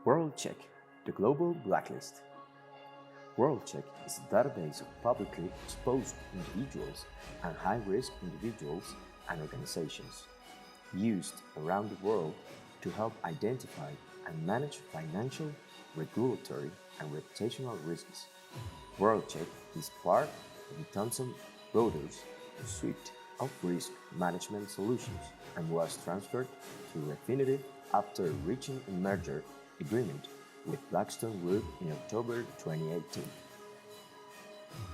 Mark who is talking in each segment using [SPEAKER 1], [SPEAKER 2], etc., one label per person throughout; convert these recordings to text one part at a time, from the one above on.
[SPEAKER 1] WorldCheck, the global blacklist. WorldCheck is a database of publicly exposed individuals and high-risk individuals and organizations, used around the world to help identify and manage financial, regulatory, and reputational risks. WorldCheck is part of the Thomson Reuters suite of risk management solutions and was transferred to Refinitiv after reaching a merger agreement with Blackstone Group in October 2018.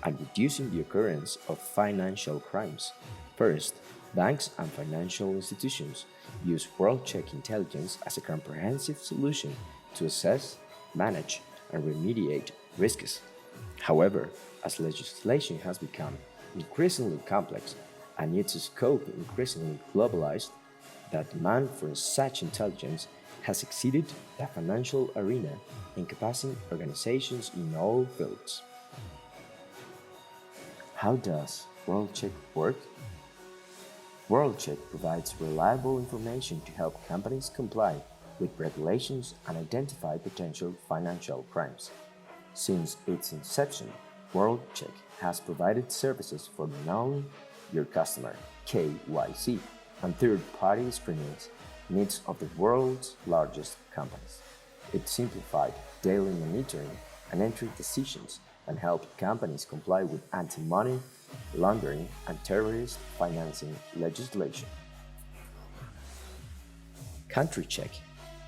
[SPEAKER 1] And reducing the occurrence of financial crimes. First, banks and financial institutions use WorldCheck intelligence as a comprehensive solution to assess, manage, and remediate risks. However, as legislation has become increasingly complex and its scope increasingly globalized, the demand for such intelligence has exceeded the financial arena, encompassing organizations in all fields. How does WorldCheck work? WorldCheck provides reliable information to help companies comply with regulations and identify potential financial crimes. Since its inception, WorldCheck has provided services for Knowing Your Customer (KYC) and third-party screenings needs of the world's largest companies. It simplified daily monitoring and entry decisions and helped companies comply with anti-money laundering and terrorist financing legislation. Country Check.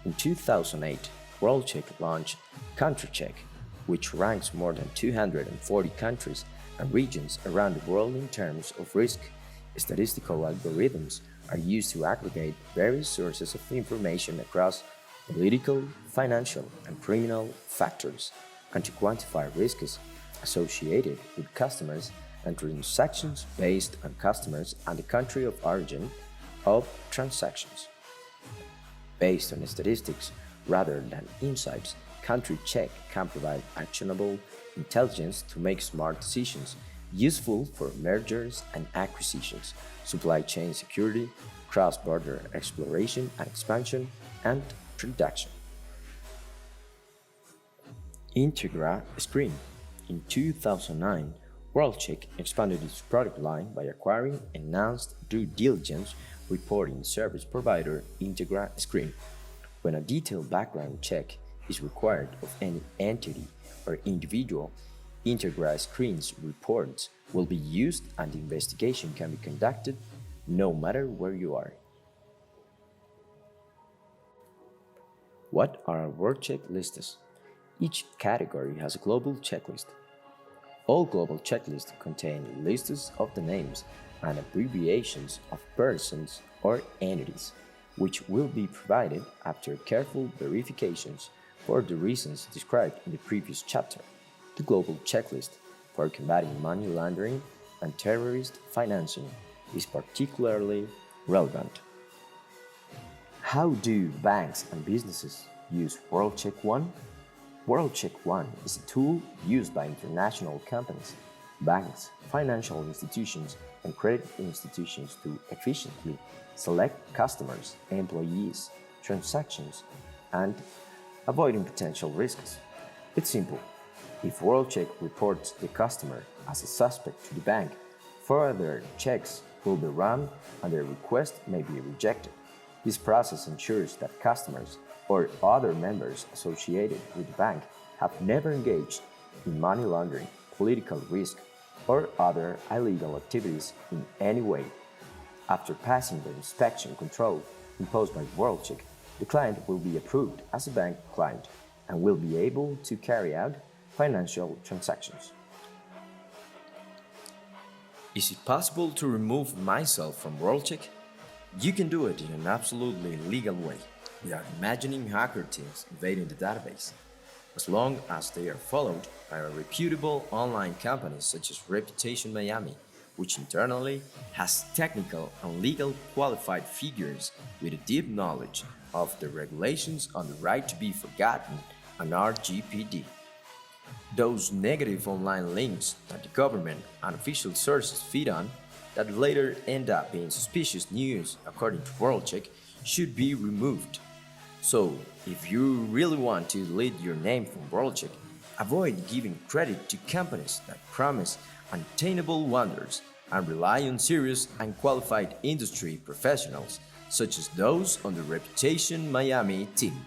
[SPEAKER 1] In 2008, WorldCheck launched Country Check, which ranks more than 240 countries and regions around the world in terms of risk. Statistical algorithms are used to aggregate various sources of information across political, financial, and criminal factors, and to quantify risks associated with customers and transactions based on customers and the country of origin of transactions. Based on statistics rather than insights, Country Check can provide actionable intelligence to make smart decisions useful for mergers and acquisitions, supply chain security, cross-border exploration and expansion, and production. Integra Screen. In 2009, WorldCheck expanded its product line by acquiring announced due diligence reporting service provider Integra Screen. When a detailed background check is required of any entity or individual, Integra Screen's reports will be used and the investigation can be conducted no matter where you are. What are our WorldCheck lists? Each category has a global checklist. All global checklists contain lists of the names and abbreviations of persons or entities, which will be provided after careful verifications for the reasons described in the previous chapter. The global checklist for combating money laundering and terrorist financing is particularly relevant. How do banks and businesses use WorldCheck One? WorldCheck One is a tool used by international companies, banks, financial institutions, and credit institutions to efficiently select customers, employees, transactions, and avoiding potential risks. It's simple. If WorldCheck reports the customer as a suspect to the bank, further checks will be run and the request may be rejected. This process ensures that customers or other members associated with the bank have never engaged in money laundering, political risk, or other illegal activities in any way. After passing the inspection control imposed by WorldCheck, the client will be approved as a bank client and will be able to carry out financial transactions. Is it possible to remove myself from WorldCheck? You can do it in an absolutely legal way, without imagining hacker teams invading the database, as long as they are followed by reputable online companies such as Reputation Miami, which internally has technical and legal qualified figures with a deep knowledge of the regulations on the right to be forgotten and RGPD. Those negative online links that the government and official sources feed on that later end up being suspicious news according to WorldCheck should be removed. So, if you really want to lead your name from WorldCheck, avoid giving credit to companies that promise unattainable wonders and rely on serious and qualified industry professionals, such as those on the Reputation Miami team.